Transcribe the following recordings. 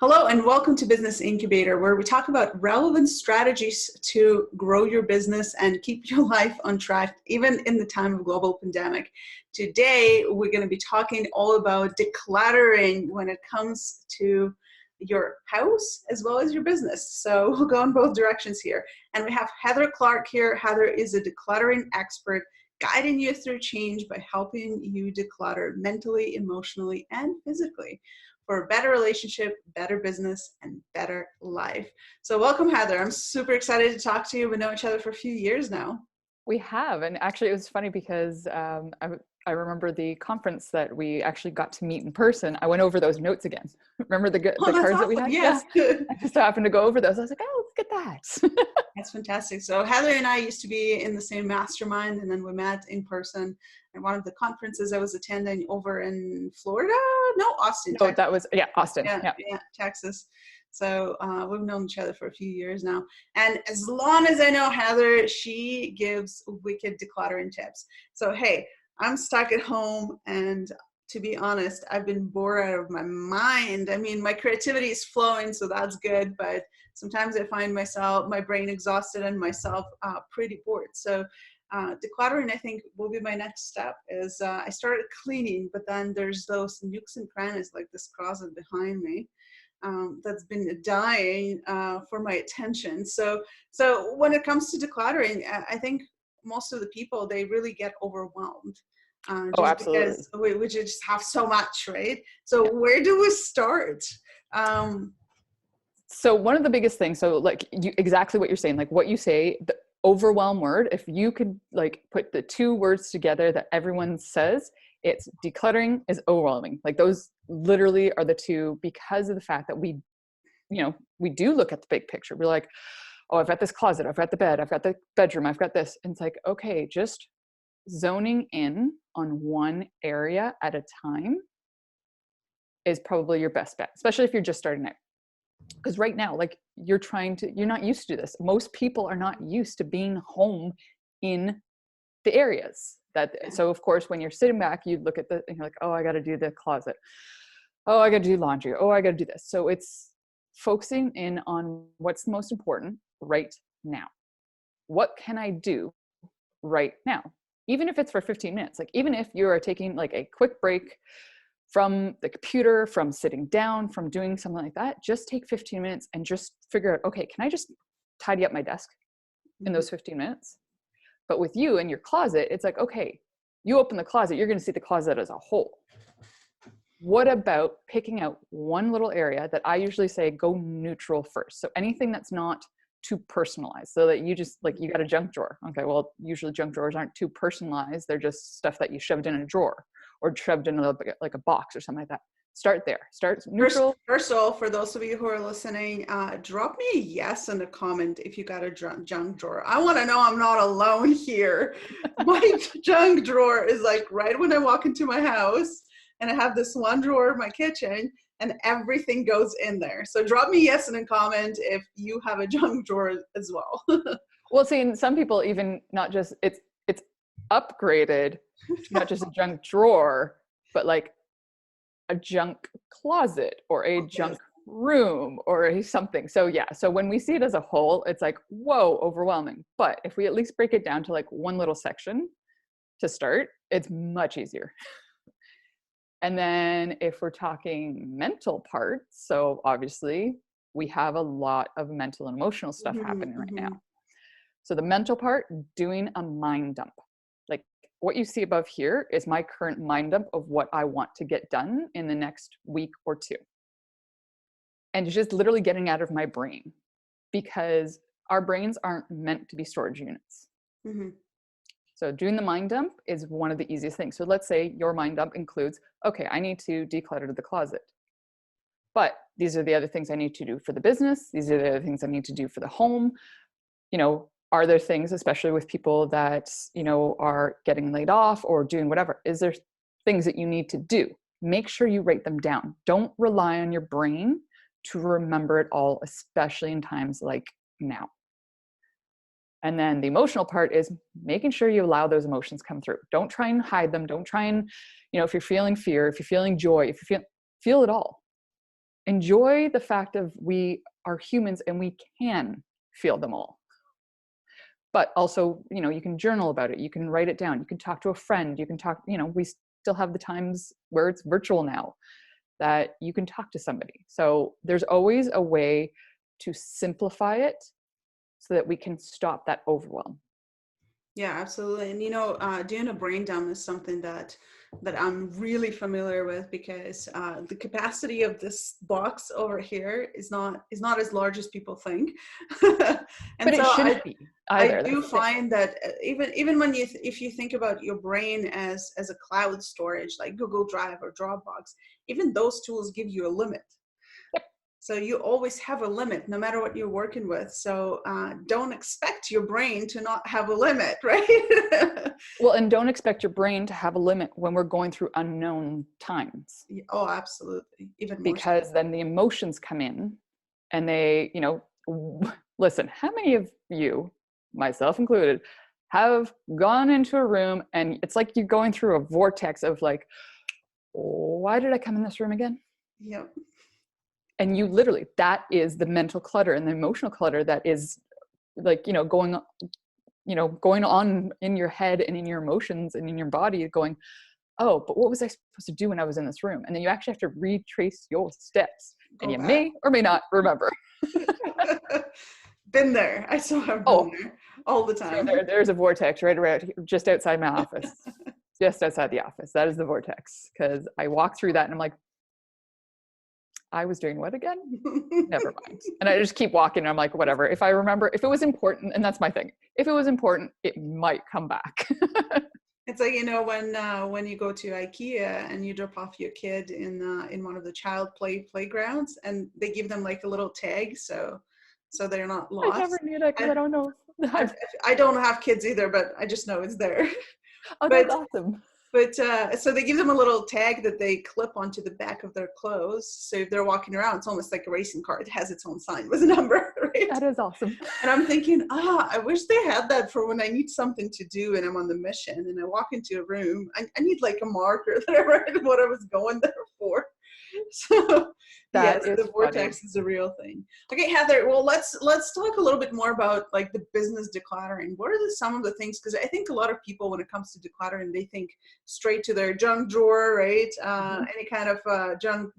Hello and welcome to Business Incubator, where we talk about relevant strategies to grow your business and keep your life on track, even in the time of global pandemic. Today, we're going to be talking all about decluttering when it comes to your house as well as your business. So we'll go in both directions here. And we have Heather Clark here. Heather is a decluttering expert, guiding you through change by helping you declutter mentally, emotionally, and physically, for a better relationship, better business, and better life. So welcome, Heather. I'm super excited to talk to you. We know each other for a few years now. We have, and actually it was funny because I remember the conference that we actually got to meet in person. I went over those notes again. Remember the cards awesome. that we had? Yes. Yeah. I just happened to go over those. I was like, oh, let's get that. That's fantastic. So Heather and I used to be in the same mastermind, and then we met in person at one of the conferences I was attending over in Florida. No, Austin. No, that was, Austin. Yeah, Texas. So we've known each other for a few years now. And as long as I know Heather, she gives wicked decluttering tips. So, hey, I'm stuck at home, and to be honest, I've been bored out of my mind. I mean, my creativity is flowing, so that's good, but sometimes I find my brain exhausted and myself pretty bored. So decluttering, I think, will be my next step. Is I started cleaning, but then there's those nooks and crannies like this closet behind me that's been dying for my attention. So when it comes to decluttering, I think most of the people, they really get overwhelmed. Oh, Just absolutely. because we just have so much, right? So where do we start? So one of the biggest things, so like exactly what you're saying, like what you say, the overwhelm word, if you could like put the two words together that everyone says, it's decluttering is overwhelming. Like those literally are the two, because of the fact that we do look at the big picture. We're like, oh, I've got this closet, I've got the bed, I've got the bedroom, I've got this. And it's like, okay, just zoning in on one area at a time is probably your best bet, especially if you're just starting out. Because right now, like you're not used to this. Most people are not used to being home in the areas so of course, when you're sitting back, you look at and you're like, oh, I got to do the closet. Oh, I got to do laundry. Oh, I got to do this. So it's focusing in on what's most important right now. What can I do right now? Even if it's for 15 minutes, like even if you are taking like a quick break from the computer, from sitting down, from doing something like that, just take 15 minutes and just figure out, okay, can I just tidy up my desk in those 15 minutes? But with you in your closet, it's like, okay, you open the closet, you're going to see the closet as a whole. What about picking out one little area that I usually say go neutral first? So anything that's not too personalized, so that you just like, you got a junk drawer. Okay, well, usually junk drawers aren't too personalized. They're just stuff that you shoved in a drawer or shoved in like a box or something like that. Start there. Start neutral. First of all, for those of you who are listening, drop me a yes in a comment if you got a junk drawer. I want to know I'm not alone here. My junk drawer is like right when I walk into my house, and I have this one drawer in my kitchen, and everything goes in there. So drop me yes in a comment if you have a junk drawer as well. Well, see, and some people even not just, it's upgraded, not just a junk drawer, but like a junk closet or a junk room or something. So yeah, so when we see it as a whole, it's like, whoa, overwhelming. But if we at least break it down to like one little section to start, it's much easier. And then if we're talking mental parts, so obviously we have a lot of mental and emotional stuff happening right now. So the mental part, doing a mind dump. Like what you see above here is my current mind dump of what I want to get done in the next week or two. And it's just literally getting out of my brain, because our brains aren't meant to be storage units. So doing the mind dump is one of the easiest things. So let's say your mind dump includes, okay, I need to declutter the closet, but these are the other things I need to do for the business. These are the other things I need to do for the home. Are there things, especially with people that, are getting laid off or doing whatever, is there things that you need to do? Make sure you write them down. Don't rely on your brain to remember it all, especially in times like now. And then the emotional part is making sure you allow those emotions come through. Don't try and hide them. Don't try and, if you're feeling fear, if you're feeling joy, if you feel it all. enjoy the fact of we are humans and we can feel them all. But also, you know, you can journal about it, you can write it down, you can talk to a friend, you can talk, you know, we still have the times where it's virtual now that you can talk to somebody. So there's always a way to simplify it so that we can stop that overwhelm. Yeah, absolutely. And you know, doing a brain dump is something that I'm really familiar with, because the capacity of this box over here is not as large as people think. And But it so shouldn't be I either. do That's the thing. find that even when if you think about your brain as a cloud storage like Google Drive or Dropbox, even those tools give you a limit. So you always have a limit, no matter what you're working with. So don't expect your brain to not have a limit, right? Well, and don't expect your brain to have a limit when we're going through unknown times, Oh, absolutely. Even more so. because then the emotions come in and they, you know, listen, how many of you, myself included, have gone into a room and it's like you're going through a vortex of like, why did I come in this room again? Yep. And you literally, that is the mental clutter and the emotional clutter that is like, going on in your head and in your emotions and in your body, going, oh, but what was I supposed to do when I was in this room? And then you actually have to retrace your steps, and Go you back. may or may not remember. Been there. I still have been Oh, there all the so time. there's a vortex right around here, just outside my office, just outside the office. That is the vortex, because I walk through that and I'm like, I was doing what again? Never mind. And I just keep walking and I'm like, whatever. If I remember, if it was important, and that's my thing, if it was important, it might come back. It's like, you know, when you go to IKEA and you drop off your kid in one of the child playgrounds, and they give them like a little tag, so they're not I never lost. knew that because I don't know. I don't have kids either, but I just know it's there. Oh, But that's awesome. so they give them a little tag that they clip onto the back of their clothes. So if they're walking around, it's almost like a racing car. It has its own sign with a number, right? That is awesome. And I'm thinking, I wish they had that for when I need something to do and I'm on the mission and I walk into a room. I need like a marker that I write what I was going there for. So yes, That is the funny. vortex is a real thing. Okay, Heather, well, let's talk a little bit more about like the business decluttering. What are some of the things? Because I think a lot of people, when it comes to decluttering, they think straight to their junk drawer, right? Any kind of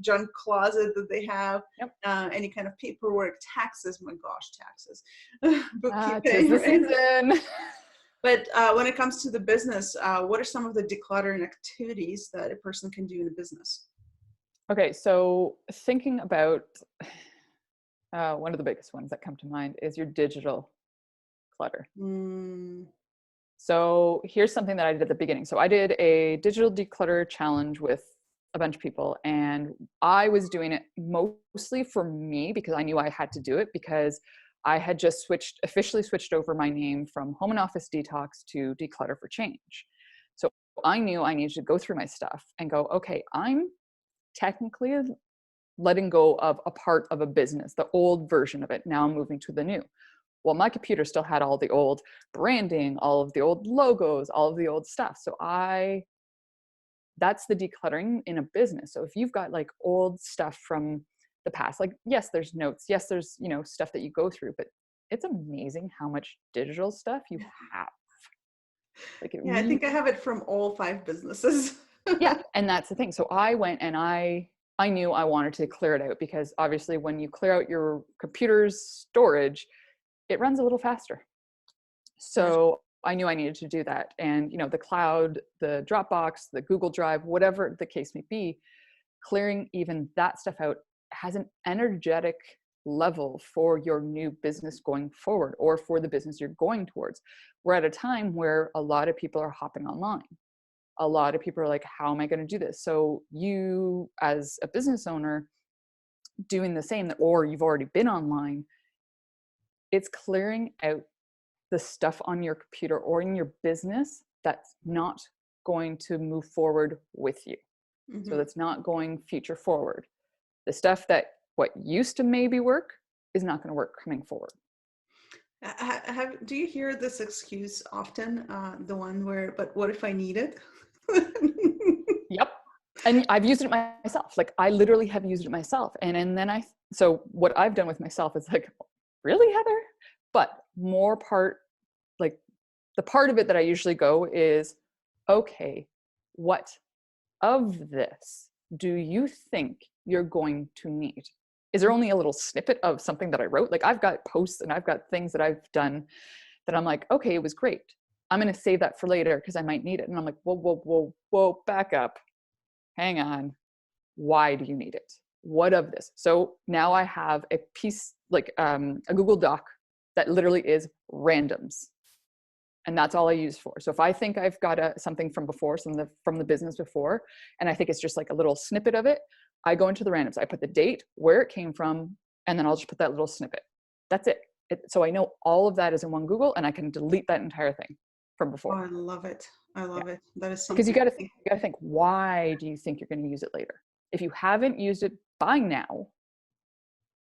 junk closet that they have, Yep. any kind of paperwork, taxes. My gosh, taxes, 'Tis bookkeeping, the right? season. But when it comes to the business, what are some of the decluttering activities that a person can do in a business? Okay, so thinking about one of the biggest ones that come to mind is your digital clutter. Mm, So here's something that I did at the beginning. So I did a digital declutter challenge with a bunch of people, and I was doing it mostly for me because I knew I had to do it, because I had just officially switched over my name from Home and Office Detox to Declutter for Change. So I knew I needed to go through my stuff and go, okay, I'm technically letting go of a part of a business, the old version of it. Now I'm moving to the new. Well, my computer still had all the old branding, all of the old logos, all of the old stuff. So that's the decluttering in a business. So if you've got like old stuff from the past, like, yes, there's notes, yes, there's, stuff that you go through, but it's amazing how much digital stuff you have. Like, it yeah, I really, think I have it from all 5 businesses. yeah. And that's the thing. So I went and I knew I wanted to clear it out, because obviously when you clear out your computer's storage, it runs a little faster. So I knew I needed to do that. And, the cloud, the Dropbox, the Google Drive, whatever the case may be, clearing even that stuff out has an energetic level for your new business going forward, or for the business you're going towards. We're at a time where a lot of people are hopping online. A lot of people are like, how am I going to do this? So you, as a business owner, doing the same, or you've already been online, it's clearing out the stuff on your computer or in your business that's not going to move forward with you. So that's not going future forward. The stuff that what used to maybe work is not going to work coming forward. Do you hear this excuse often? The one where, but what if I need it? Yep. And I've used it myself. Like I literally have used it myself. And then so what I've done with myself is like, really, Heather? But more part, like the part of it that I usually go is, okay, what of this do you think you're going to need? Is there only a little snippet of something that I wrote? Like I've got posts and I've got things that I've done that I'm like, okay, it was great. I'm going to save that for later because I might need it. And I'm like, whoa, back up. Hang on. Why do you need it? What of this? So now I have a piece, like a Google Doc that literally is randoms. And that's all I use for. So if I think I've got something from before, from the business before, and I think it's just like a little snippet of it, I go into the randoms. I put the date, where it came from, and then I'll just put that little snippet. That's it. So I know all of that is in one Google, and I can delete that entire thing from before. Oh, I love it. I love it. That is something. Because you got to think, why do you think you're going to use it later? If you haven't used it by now,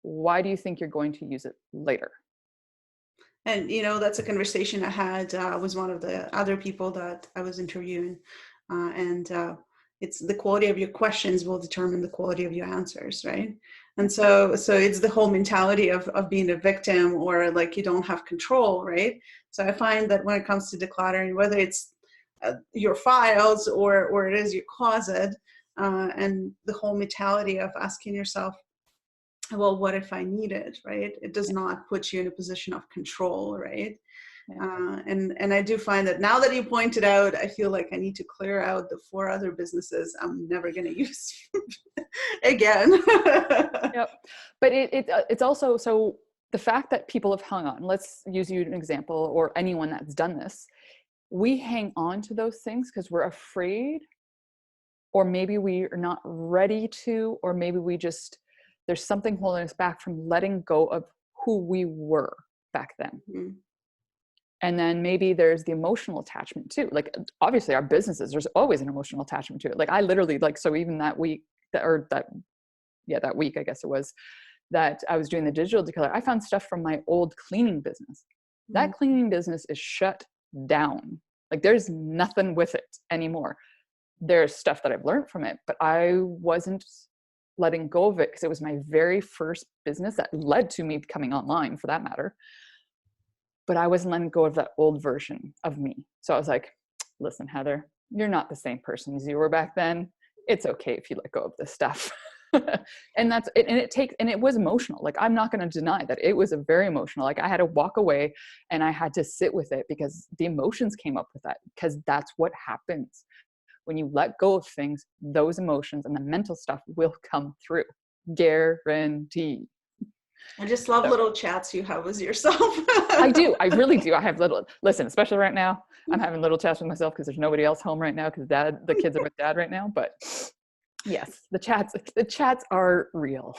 why do you think you're going to use it later? And, you know, that's a conversation I had with one of the other people that I was interviewing. It's the quality of your questions will determine the quality of your answers, right? And so it's the whole mentality of being a victim, or like you don't have control, right? So I find that when it comes to decluttering, whether it's your files or it is your closet, and the whole mentality of asking yourself, well, what if I need it, right? It does not put you in a position of control, right? Yeah. And I do find that now that you pointed out, I feel like I need to clear out the 4 other businesses I'm never going to use again. Yep. But it's also, so the fact that people have hung on, let's use you an example, or anyone that's done this, we hang on to those things because we're afraid, or maybe we are not ready to, or maybe there's something holding us back from letting go of who we were back then. Mm-hmm. And then maybe there's the emotional attachment too. Like obviously our businesses, there's always an emotional attachment to it. Like I literally, like, so even that week that week, I guess it was, that I was doing the digital declutter, I found stuff from my old cleaning business. Mm-hmm. That cleaning business is shut down. Like there's nothing with it anymore. There's stuff that I've learned from it, but I wasn't letting go of it because it was my very first business that led to me becoming online, for that matter. But I wasn't letting go of that old version of me. So I was like, listen, Heather, you're not the same person as you were back then. It's okay if you let go of this stuff. And that's it. And it was emotional. Like, I'm not going to deny that it was a very emotional, like I had to walk away and I had to sit with it because the emotions came up with that, because that's what happens. When you let go of things, those emotions and the mental stuff will come through. Guarantee. I just love little chats you have with yourself. I do. I really do. I have listen, especially right now, I'm having little chats with myself because there's nobody else home right now because the kids are with dad right now. But yes, the chats are real.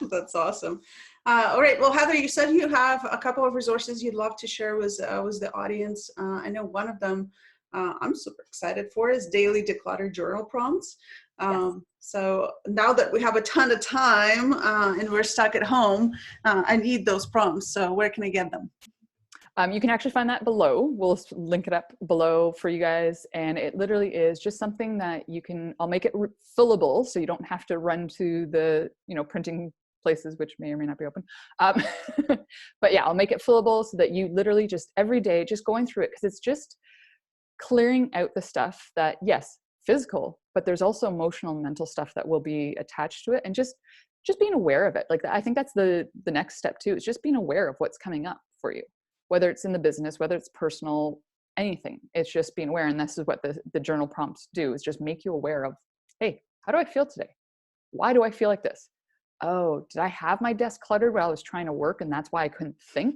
That's awesome. All right. Well, Heather, you said you have a couple of resources you'd love to share with the audience. I know one of them I'm super excited for is daily declutter journal prompts. Yes. So now that we have a ton of time and we're stuck at home, I need those prompts. So where can I get them? You can actually find that below. We'll link it up below for you guys. And it literally is just something that you can, I'll make it fillable so you don't have to run to the, printing places, which may or may not be open. But yeah, I'll make it fillable so that you literally just every day, just going through it, because it's just clearing out the stuff that, yes, physical, but there's also emotional and mental stuff that will be attached to it, and just being aware of it. Like, I think that's the next step too, is just being aware of what's coming up for you, whether it's in the business, whether it's personal, anything. It's just being aware. And this is what the journal prompts do, is just make you aware of, hey, how do I feel today? Why do I feel like this? Oh, did I have my desk cluttered while I was trying to work and that's why I couldn't think?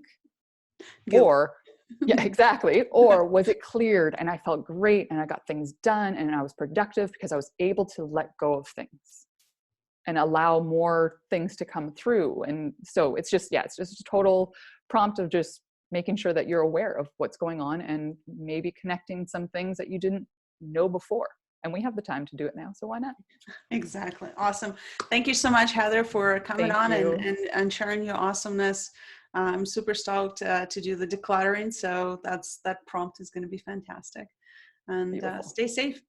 Or yeah, exactly. Or was it cleared and I felt great and I got things done and I was productive because I was able to let go of things and allow more things to come through. And so it's just a total prompt of just making sure that you're aware of what's going on and maybe connecting some things that you didn't know before. And we have the time to do it now, so why not? Exactly. Awesome. Thank you so much, Heather, for coming on and sharing your awesomeness. I'm super stoked to do the decluttering. So that prompt is going to be fantastic. And stay safe.